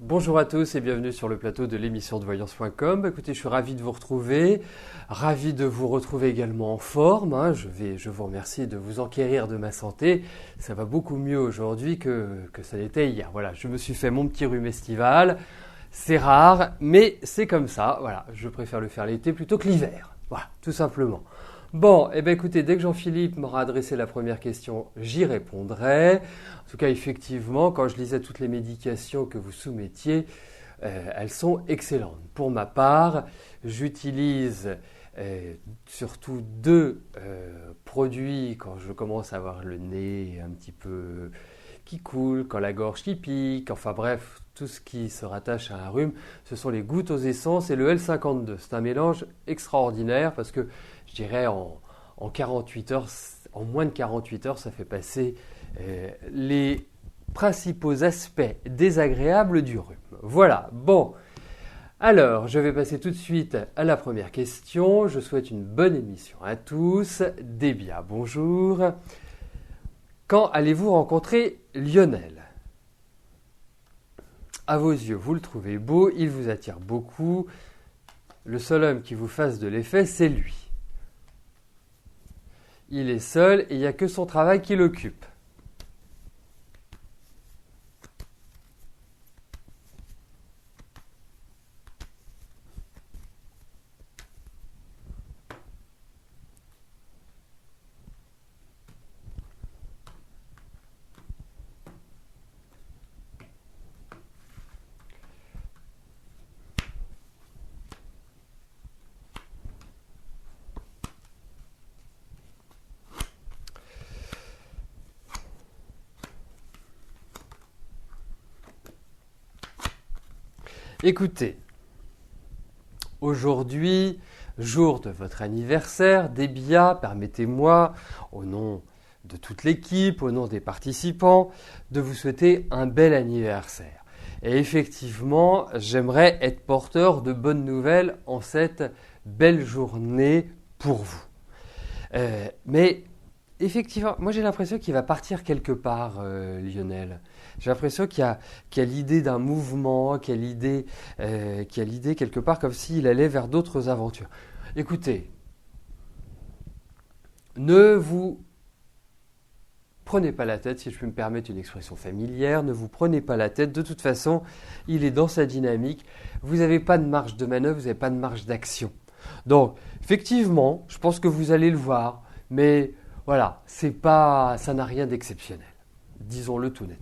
Bonjour à tous et bienvenue sur le plateau de l'émission de voyance.com. Écoutez, je suis ravi de vous retrouver, ravi de vous retrouver également en forme. Je vous remercie de vous enquérir de ma santé. Ça va beaucoup mieux aujourd'hui que ça l'était hier. Voilà, je me suis fait mon petit rhume estival. C'est rare, mais c'est comme ça. Voilà, je préfère le faire l'été plutôt que l'hiver. Voilà, tout simplement. Bon, écoutez, dès que Jean-Philippe m'aura adressé la première question, j'y répondrai. En tout cas, effectivement, quand je lisais toutes les médications que vous soumettiez, elles sont excellentes. Pour ma part, j'utilise surtout deux produits quand je commence à avoir le nez un petit peu qui coule, quand la gorge qui pique, enfin bref, tout ce qui se rattache à un rhume, ce sont les gouttes aux essences et le L52. C'est un mélange extraordinaire parce que je dirais en 48 heures, en moins de 48 heures, ça fait passer les principaux aspects désagréables du rhume. Voilà, bon. Alors, je vais passer tout de suite à la première question. Je souhaite une bonne émission à tous. Débia, bonjour. Quand allez-vous rencontrer Lionel ? À vos yeux, vous le trouvez beau, il vous attire beaucoup. Le seul homme qui vous fasse de l'effet, c'est lui. Il est seul et il n'y a que son travail qui l'occupe. Écoutez, aujourd'hui, jour de votre anniversaire, Débia, permettez-moi, au nom de toute l'équipe, au nom des participants, de vous souhaiter un bel anniversaire. Et effectivement, j'aimerais être porteur de bonnes nouvelles en cette belle journée pour vous. Mais effectivement, moi j'ai l'impression qu'il va partir quelque part, Lionel. J'ai l'impression qu'il y a l'idée d'un mouvement, qu'il y a l'idée quelque part comme s'il allait vers d'autres aventures. Écoutez, ne vous prenez pas la tête, si je peux me permettre une expression familière, ne vous prenez pas la tête. De toute façon, il est dans sa dynamique. Vous n'avez pas de marge de manœuvre, vous n'avez pas de marge d'action. Donc, effectivement, je pense que vous allez le voir, mais voilà, ça n'a rien d'exceptionnel. Disons-le tout net.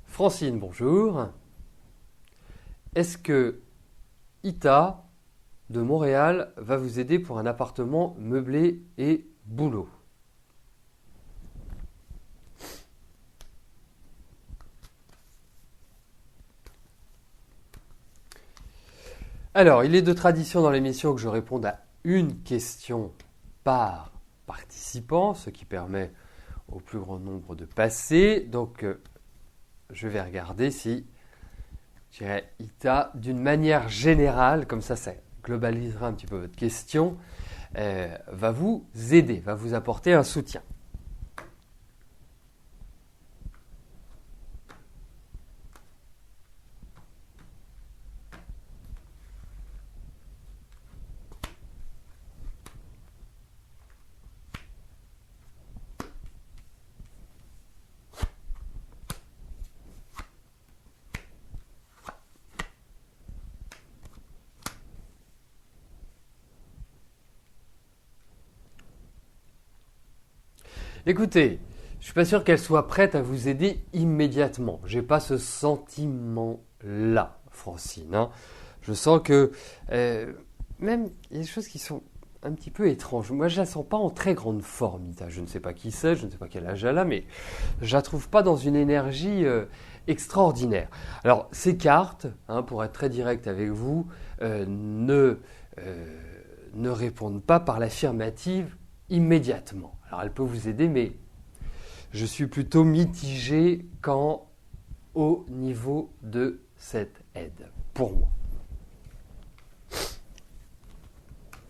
Francine, bonjour. Est-ce que Ita de Montréal va vous aider pour un appartement meublé et boulot ? Alors, il est de tradition dans l'émission que je réponde à une question par participant, ce qui permet au plus grand nombre de passer. Donc, je vais regarder si, je dirais, Ita, d'une manière générale, comme ça globalisera un petit peu votre question, va vous aider, va vous apporter un soutien. Écoutez, je ne suis pas sûr qu'elle soit prête à vous aider immédiatement. Je n'ai pas ce sentiment-là, Francine. Je sens que même il y a des choses qui sont un petit peu étranges. Moi, je ne la sens pas en très grande forme, Ita. Je ne sais pas qui c'est, je ne sais pas quel âge elle a, mais je ne la trouve pas dans une énergie extraordinaire. Alors, ces cartes, pour être très direct avec vous, ne répondent pas par l'affirmative immédiatement. Alors elle peut vous aider, mais je suis plutôt mitigé quant au niveau de cette aide, pour moi.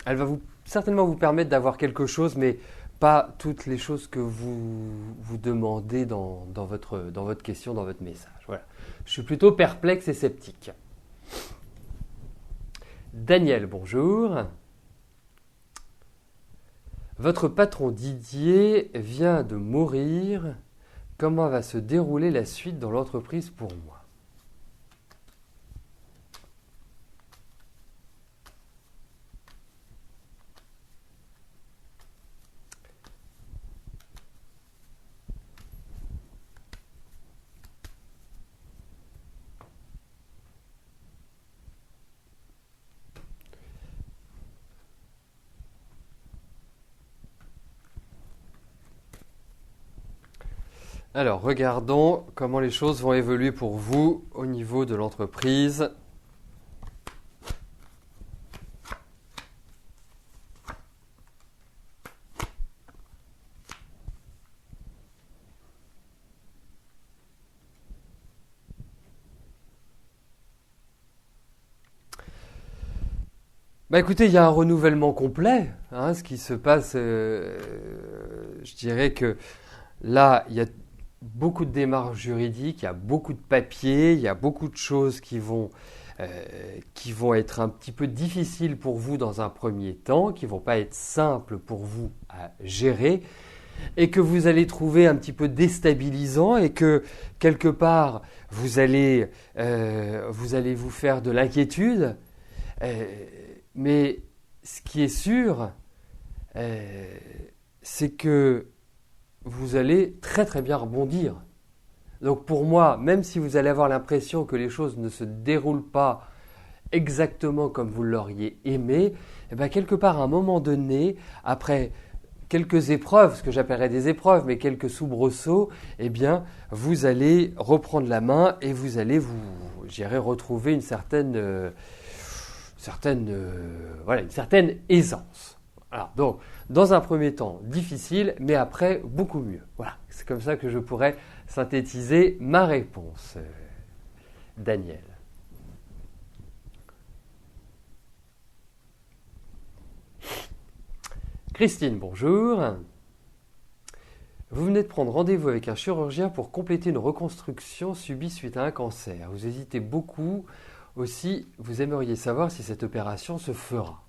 Elle va certainement vous permettre d'avoir quelque chose, mais pas toutes les choses que vous demandez dans votre question, dans votre message. Voilà. Je suis plutôt perplexe et sceptique. Daniel, bonjour. Votre patron Didier vient de mourir. Comment va se dérouler la suite dans l'entreprise pour moi ? Alors, regardons comment les choses vont évoluer pour vous au niveau de l'entreprise. Bah écoutez, il y a un renouvellement complet. Ce qui se passe, je dirais que là, il y a beaucoup de démarches juridiques, il y a beaucoup de papiers, il y a beaucoup de choses qui vont être un petit peu difficiles pour vous dans un premier temps, qui ne vont pas être simples pour vous à gérer, et que vous allez trouver un petit peu déstabilisant, et que quelque part, vous allez vous faire de l'inquiétude. Mais ce qui est sûr, c'est que vous allez très très bien rebondir. Donc pour moi, même si vous allez avoir l'impression que les choses ne se déroulent pas exactement comme vous l'auriez aimé, eh bien quelque part à un moment donné, après quelques épreuves, ce que j'appellerais des épreuves, mais quelques soubresauts, eh bien vous allez reprendre la main et vous allez retrouver une certaine aisance. Alors, donc, dans un premier temps, difficile, mais après, beaucoup mieux. Voilà, c'est comme ça que je pourrais synthétiser ma réponse, Daniel. Christine, bonjour. Vous venez de prendre rendez-vous avec un chirurgien pour compléter une reconstruction subie suite à un cancer. Vous hésitez beaucoup. Aussi, vous aimeriez savoir si cette opération se fera.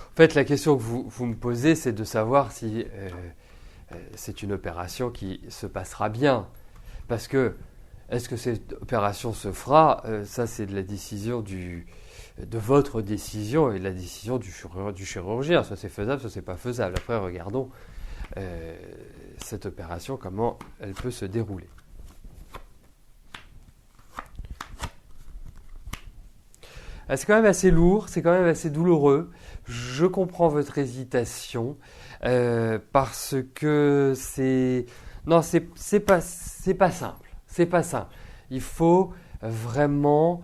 En fait, la question que vous me posez, c'est de savoir si c'est une opération qui se passera bien. Parce que, est-ce que cette opération se fera ? Ça, c'est de la décision de votre décision et de la décision du chirurgien. Ça, c'est faisable, ça, c'est pas faisable. Après, regardons cette opération, comment elle peut se dérouler. C'est quand même assez lourd, c'est quand même assez douloureux. Je comprends votre hésitation parce que c'est pas simple. C'est pas simple. Il faut vraiment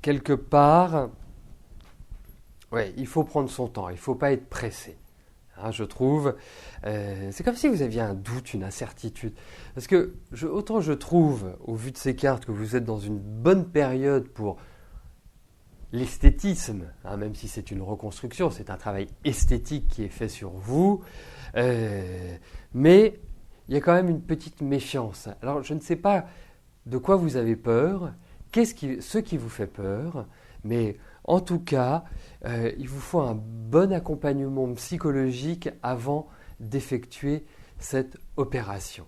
quelque part, il faut prendre son temps. Il faut pas être pressé. Je trouve, c'est comme si vous aviez un doute, une incertitude. Parce que autant je trouve, au vu de ces cartes, que vous êtes dans une bonne période pour l'esthétisme, même si c'est une reconstruction, c'est un travail esthétique qui est fait sur vous, mais il y a quand même une petite méfiance. Alors je ne sais pas de quoi vous avez peur, ce qui vous fait peur, mais en tout cas, il vous faut un bon accompagnement psychologique avant d'effectuer cette opération.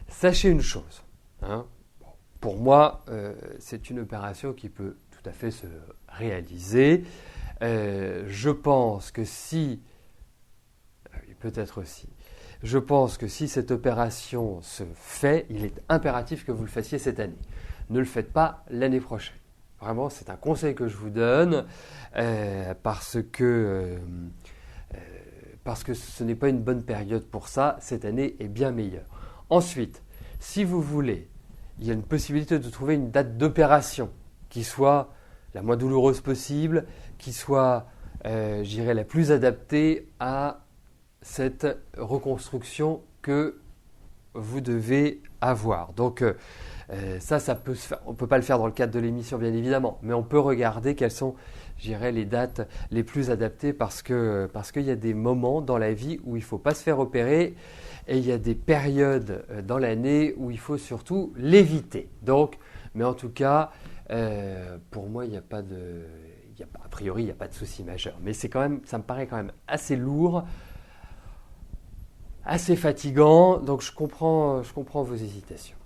Sachez une chose, pour moi, c'est une opération qui peut tout à fait se réaliser. Je pense que je pense que si cette opération se fait, il est impératif que vous le fassiez cette année. Ne le faites pas l'année prochaine. Vraiment, c'est un conseil que je vous donne parce que ce n'est pas une bonne période pour ça. Cette année est bien meilleure. Ensuite, si vous voulez, il y a une possibilité de trouver une date d'opération qui soit la moins douloureuse possible, qui soit, je dirais, la plus adaptée à cette reconstruction que vous devez avoir. Donc ça peut se faire. On ne peut pas le faire dans le cadre de l'émission, bien évidemment, mais on peut regarder quelles sont, je dirais, les dates les plus adaptées parce qu'il y a des moments dans la vie où il ne faut pas se faire opérer et il y a des périodes dans l'année où il faut surtout l'éviter. Donc, mais en tout cas, pour moi, il n'y a pas de, a priori, il n'y a pas de souci majeur. Mais c'est quand même, ça me paraît quand même assez lourd, assez fatigant. Donc, je comprends vos hésitations.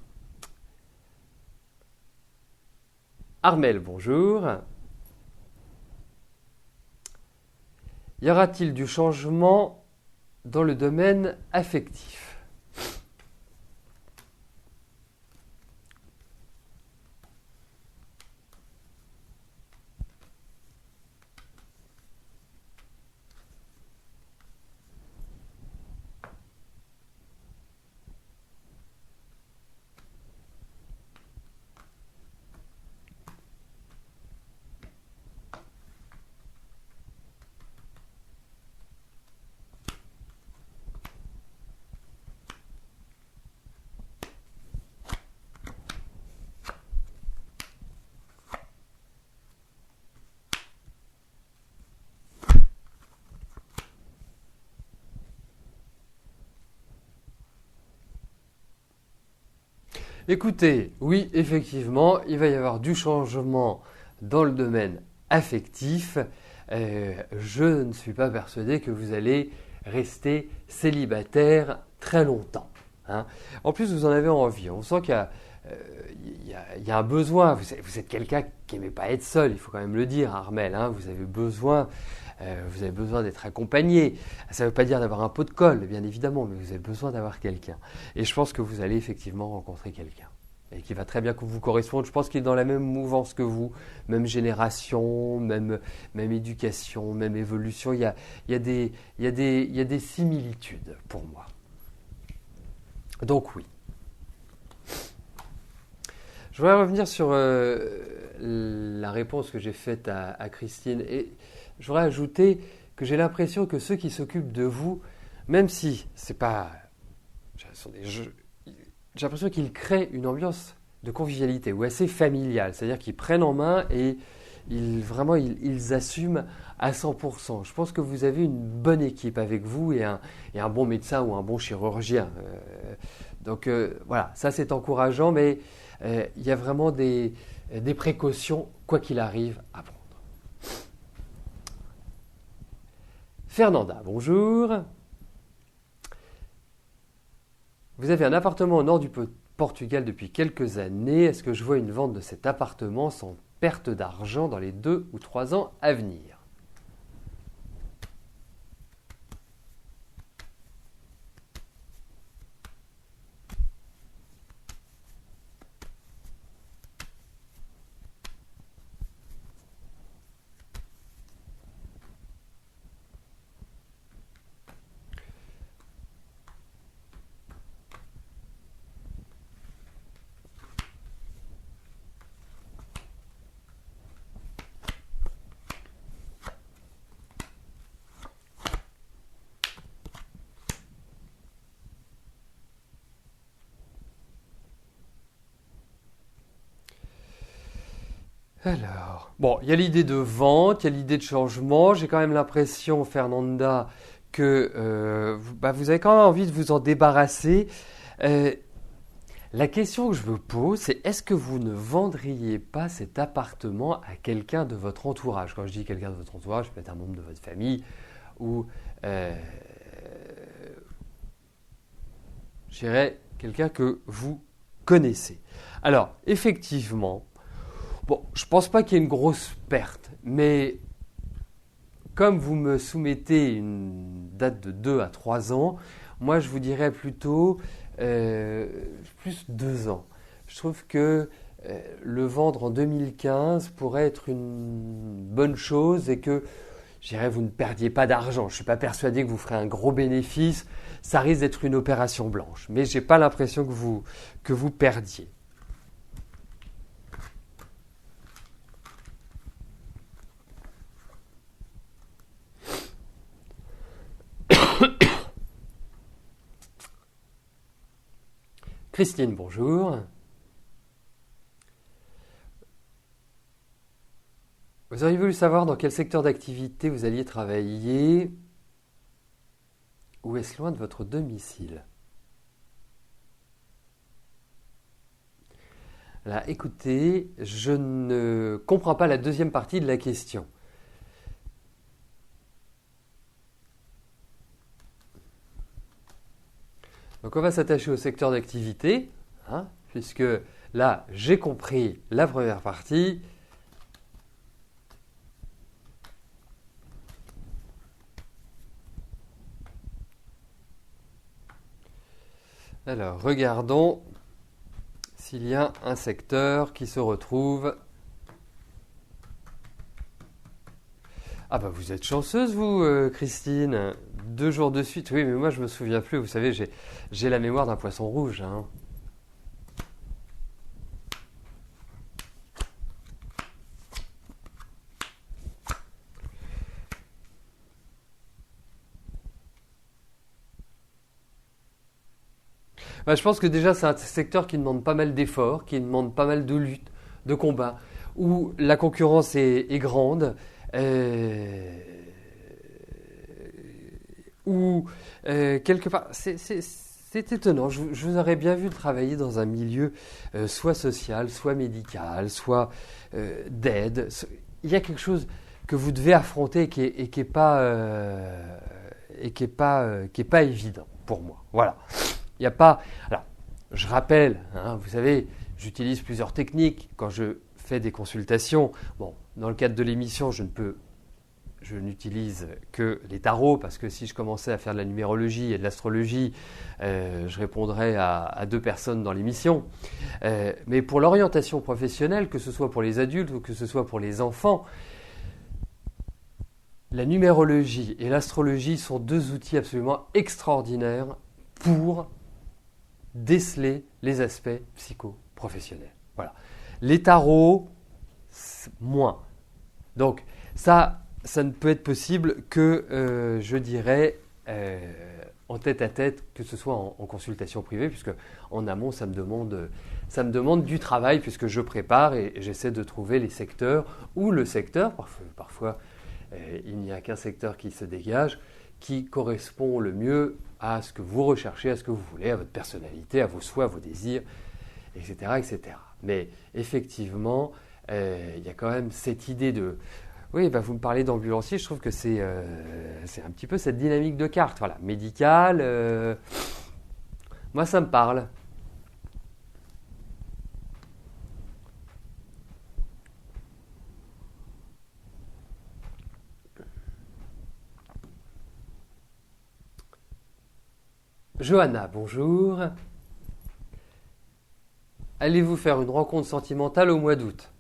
Armel, bonjour. Y aura-t-il du changement dans le domaine affectif ? Écoutez, oui, effectivement, il va y avoir du changement dans le domaine affectif. Je ne suis pas persuadé que vous allez rester célibataire très longtemps. Hein. En plus, vous en avez envie. On sent qu'il y a un besoin. Vous êtes quelqu'un qui n'aimait pas être seul, il faut quand même le dire, Armel. Hein. Vous avez besoin d'être accompagné. Ça ne veut pas dire d'avoir un pot de colle, bien évidemment, mais vous avez besoin d'avoir quelqu'un. Et je pense que vous allez effectivement rencontrer quelqu'un et qui va très bien vous correspondre. Je pense qu'il est dans la même mouvance que vous, même génération, même éducation, même évolution. Il y a des similitudes pour moi. Donc oui. Je voudrais revenir sur la réponse que j'ai faite à Christine et je voudrais ajouter que j'ai l'impression que ceux qui s'occupent de vous, même si c'est pas, j'ai l'impression qu'ils créent une ambiance de convivialité ou assez familiale, c'est-à-dire qu'ils prennent en main et ils assument à 100%. Je pense que vous avez une bonne équipe avec vous et un bon médecin ou un bon chirurgien. Donc voilà, ça c'est encourageant, mais il y a vraiment des précautions, quoi qu'il arrive, à prendre. Fernanda, bonjour. Vous avez un appartement au nord du Portugal depuis quelques années. Est-ce que je vois une vente de cet appartement sans perte d'argent dans les 2 ou 3 ans à venir ? Alors, bon, il y a l'idée de vente, il y a l'idée de changement. J'ai quand même l'impression, Fernanda, que vous avez quand même envie de vous en débarrasser. La question que je vous pose, c'est est-ce que vous ne vendriez pas cet appartement à quelqu'un de votre entourage ? Quand je dis quelqu'un de votre entourage, ça peut être un membre de votre famille ou, je dirais, quelqu'un que vous connaissez. Alors, effectivement, bon, je ne pense pas qu'il y ait une grosse perte, mais comme vous me soumettez une date de 2 à 3 ans, moi je vous dirais plutôt plus 2 ans. Je trouve que le vendre en 2015 pourrait être une bonne chose et que, je je dirais, vous ne perdiez pas d'argent. Je ne suis pas persuadé que vous ferez un gros bénéfice. Ça risque d'être une opération blanche. Mais je n'ai pas l'impression que vous perdiez. Christine, bonjour. Vous auriez voulu savoir dans quel secteur d'activité vous alliez travailler ou est-ce loin de votre domicile? Là, écoutez, je ne comprends pas la deuxième partie de la question. Donc on va s'attacher au secteur d'activité, hein, puisque là, j'ai compris la première partie. Alors, regardons s'il y a un secteur qui se retrouve. Ah bah vous êtes chanceuse vous, Christine. 2 jours de suite. Oui, mais moi je me souviens plus. Vous savez, j'ai la mémoire d'un poisson rouge. Hein. Bah, je pense que déjà c'est un secteur qui demande pas mal d'efforts, qui demande pas mal de lutte, de combat, où la concurrence est grande, où quelque part c'est étonnant. Je vous aurais bien vu travailler dans un milieu soit social, soit médical, soit d'aide. Il y a quelque chose que vous devez affronter et qui est pas qui est pas évident pour moi. Voilà. Il n'y a pas. Alors, je rappelle, hein, vous savez, j'utilise plusieurs techniques quand je fais des consultations. Bon, dans le cadre de l'émission, je n'utilise que les tarots parce que si je commençais à faire de la numérologie et de l'astrologie, je répondrais à 2 personnes dans l'émission. Mais pour l'orientation professionnelle, que ce soit pour les adultes ou que ce soit pour les enfants, la numérologie et l'astrologie sont 2 outils absolument extraordinaires pour déceler les aspects psycho-professionnels. Voilà. Les tarots, moins. Donc, ça ne peut être possible que, je dirais, en tête-à-tête, que ce soit en consultation privée, puisque en amont, ça me demande du travail, puisque je prépare et j'essaie de trouver les secteurs, ou le secteur, parfois il n'y a qu'un secteur qui se dégage, qui correspond le mieux à ce que vous recherchez, à ce que vous voulez, à votre personnalité, à vos souhaits, à vos désirs, etc. etc. Mais effectivement, il y a quand même cette idée de... Oui, bah vous me parlez d'ambulancier, je trouve que c'est un petit peu cette dynamique de carte. Voilà, médicale, moi ça me parle. Johanna, bonjour. Allez-vous faire une rencontre sentimentale au mois d'août?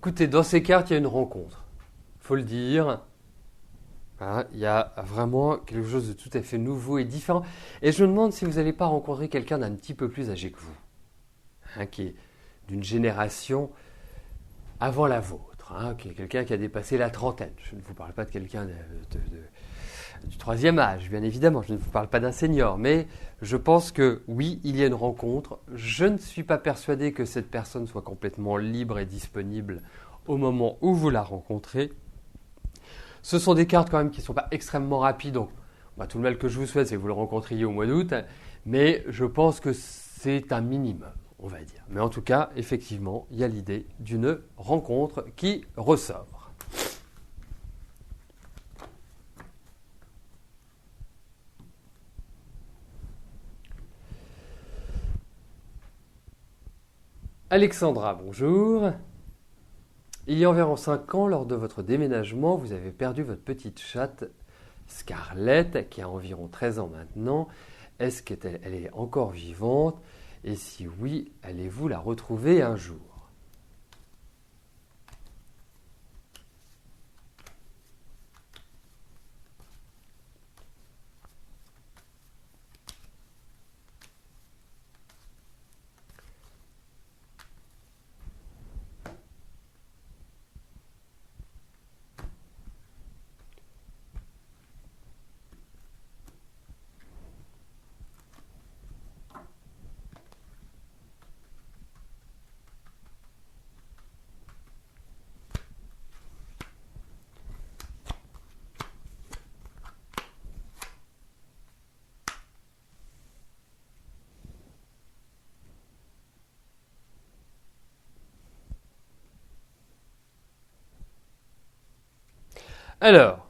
Écoutez, dans ces cartes, il y a une rencontre. Il faut le dire. Hein, il y a vraiment quelque chose de tout à fait nouveau et différent. Et je me demande si vous n'allez pas rencontrer quelqu'un d'un petit peu plus âgé que vous, hein, qui est d'une génération avant la vôtre, hein, qui est quelqu'un qui a dépassé la trentaine. Je ne vous parle pas de quelqu'un du troisième âge, bien évidemment. Je ne vous parle pas d'un senior, mais je pense que oui, il y a une rencontre. Je ne suis pas persuadé que cette personne soit complètement libre et disponible au moment où vous la rencontrez. Ce sont des cartes quand même qui ne sont pas extrêmement rapides, donc tout le mal que je vous souhaite, c'est que vous le rencontriez au mois d'août, mais je pense que c'est un minimum, on va dire. Mais en tout cas, effectivement, il y a l'idée d'une rencontre qui ressort. Alexandra, bonjour. Il y a environ 5 ans, lors de votre déménagement, vous avez perdu votre petite chatte Scarlett, qui a environ 13 ans maintenant. Est-ce qu'elle est encore vivante? Et si oui, allez-vous la retrouver un jour? Alors,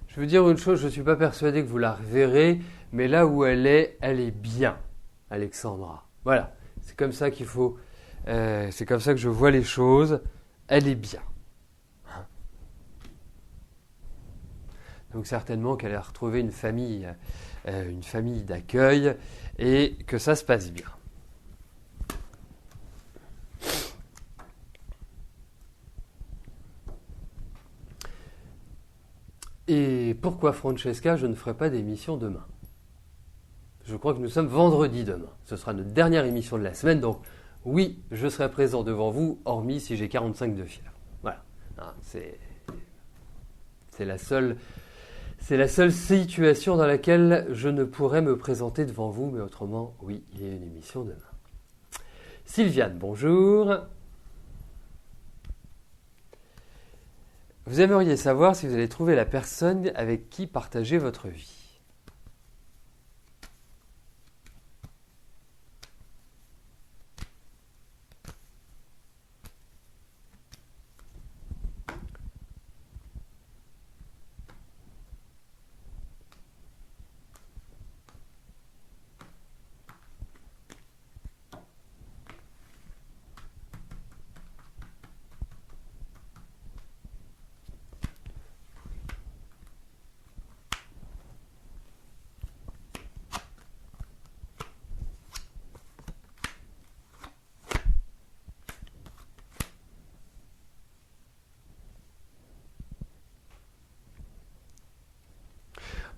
je veux dire une chose, je ne suis pas persuadé que vous la reverrez, mais là où elle est bien, Alexandra. Voilà, c'est comme ça qu'il faut, c'est comme ça que je vois les choses. Elle est bien. Donc certainement qu'elle a retrouvé une famille d'accueil et que ça se passe bien. Et pourquoi, Francesca, je ne ferai pas d'émission demain? Je crois que nous sommes vendredi demain. Ce sera notre dernière émission de la semaine, donc oui, je serai présent devant vous, hormis si j'ai 45 de fièvre. Voilà. C'est la seule situation dans laquelle je ne pourrais me présenter devant vous, mais autrement, oui, il y a une émission demain. Sylviane, bonjour. Vous aimeriez savoir si vous allez trouver la personne avec qui partager votre vie.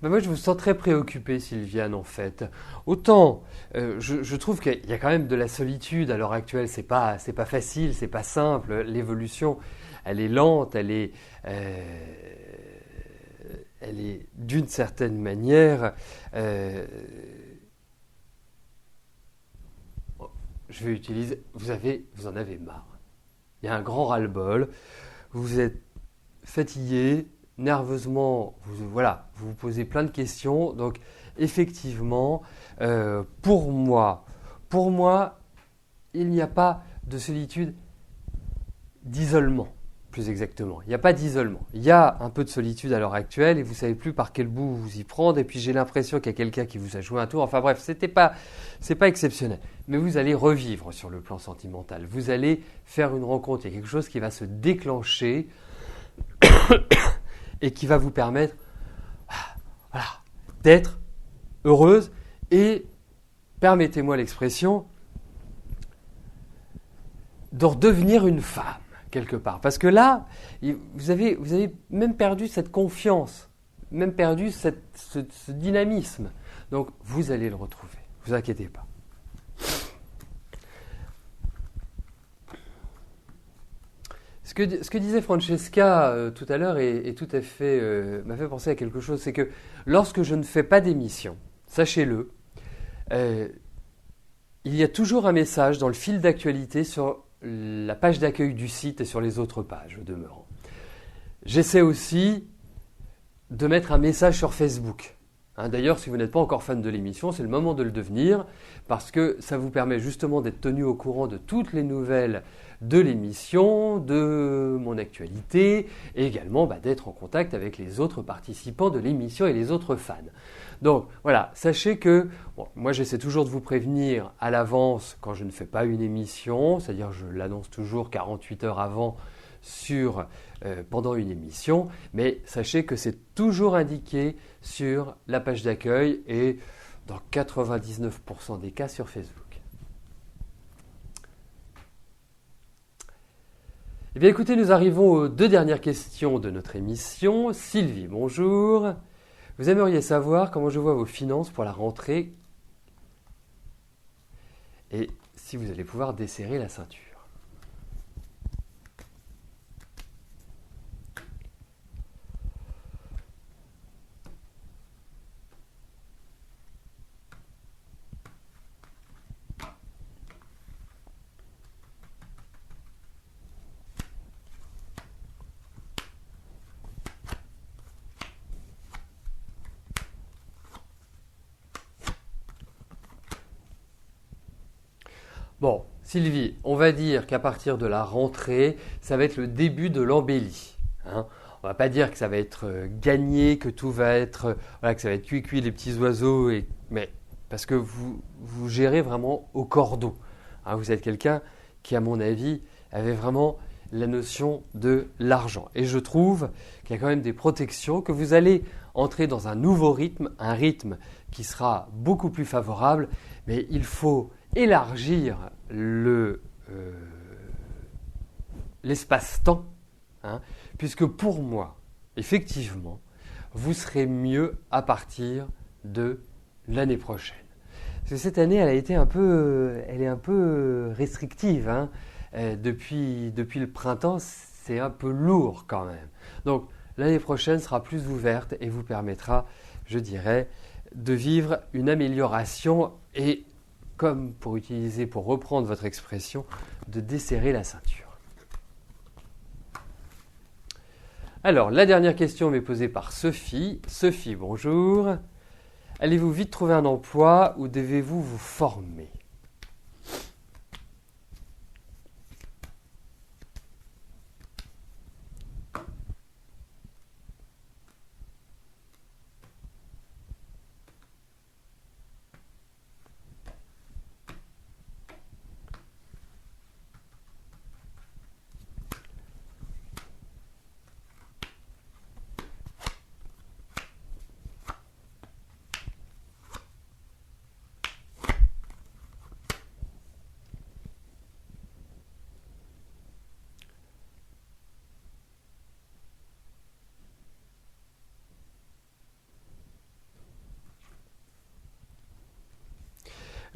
Ben moi, je vous sens très préoccupée, Sylviane, en fait. Autant, je trouve qu'il y a quand même de la solitude à l'heure actuelle. C'est pas facile, c'est pas simple. L'évolution, elle est lente, elle est d'une certaine manière. Je vais utiliser. Vous en avez marre. Il y a un grand ras-le-bol. Vous êtes fatigué. Nerveusement, vous vous posez plein de questions. Donc, effectivement, pour moi, il n'y a pas de solitude, d'isolement, plus exactement. Il n'y a pas d'isolement. Il y a un peu de solitude à l'heure actuelle et vous ne savez plus par quel bout vous y prendre. Et puis, j'ai l'impression qu'il y a quelqu'un qui vous a joué un tour. Enfin bref, c'est pas exceptionnel. Mais vous allez revivre sur le plan sentimental. Vous allez faire une rencontre. Il y a quelque chose qui va se déclencher et qui va vous permettre d'être heureuse et, permettez-moi l'expression, de redevenir une femme, quelque part. Parce que là, vous avez même perdu cette confiance, même perdu ce dynamisme. Donc, vous allez le retrouver. Ne vous inquiétez pas. Ce que disait Francesca tout à l'heure est tout à fait m'a fait penser à quelque chose, c'est que lorsque je ne fais pas d'émission, sachez-le, il y a toujours un message dans le fil d'actualité sur la page d'accueil du site et sur les autres pages au demeurant. J'essaie aussi de mettre un message sur Facebook. D'ailleurs, si vous n'êtes pas encore fan de l'émission, c'est le moment de le devenir parce que ça vous permet justement d'être tenu au courant de toutes les nouvelles de l'émission, de mon actualité et également d'être en contact avec les autres participants de l'émission et les autres fans. Donc voilà, sachez que moi j'essaie toujours de vous prévenir à l'avance quand je ne fais pas une émission, c'est-à-dire je l'annonce toujours 48 heures avant pendant une émission, mais sachez que c'est toujours indiqué sur la page d'accueil et dans 99% des cas sur Facebook. Eh bien écoutez, nous arrivons aux 2 dernières questions de notre émission. Sylvie, bonjour. Vous aimeriez savoir comment je vois vos finances pour la rentrée et si vous allez pouvoir desserrer la ceinture. Bon, Sylvie, on va dire qu'à partir de la rentrée, ça va être le début de l'embellie. On ne va pas dire que ça va être gagné, que tout va être, que ça va être cuit les petits oiseaux, mais parce que vous gérez vraiment au cordeau. Vous êtes quelqu'un qui, à mon avis, avait vraiment la notion de l'argent. Et je trouve qu'il y a quand même des protections, que vous allez entrer dans un nouveau rythme, un rythme qui sera beaucoup plus favorable, mais il faut élargir l'espace-temps, puisque pour moi, effectivement, vous serez mieux à partir de l'année prochaine. Parce que cette année, elle est un peu restrictive. Depuis le printemps, c'est un peu lourd quand même. Donc l'année prochaine sera plus ouverte et vous permettra, je dirais, de vivre une amélioration et comme pour reprendre votre expression, de desserrer la ceinture. Alors, la dernière question m'est posée par Sophie. Sophie, bonjour. Allez-vous vite trouver un emploi ou devez-vous vous former ?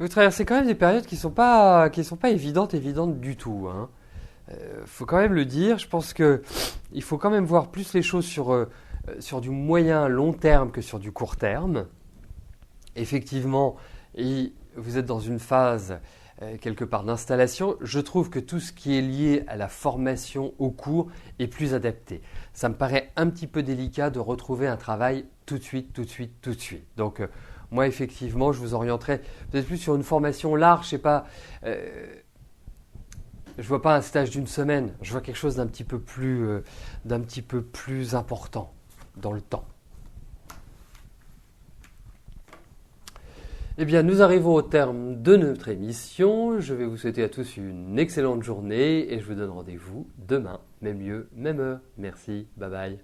Vous traversez quand même des périodes qui sont pas évidentes du tout. Faut quand même le dire. Je pense que il faut quand même voir plus les choses sur du moyen long terme que sur du court terme. Effectivement, vous êtes dans une phase quelque part d'installation. Je trouve que tout ce qui est lié à la formation au cours est plus adapté. Ça me paraît un petit peu délicat de retrouver un travail tout de suite. Donc moi, effectivement, je vous orienterai peut-être plus sur une formation large, je sais pas. Je vois pas un stage d'une semaine. Je vois quelque chose d'un petit peu plus important dans le temps. Eh bien, nous arrivons au terme de notre émission. Je vais vous souhaiter à tous une excellente journée et je vous donne rendez-vous demain, même lieu, même heure. Merci, bye bye.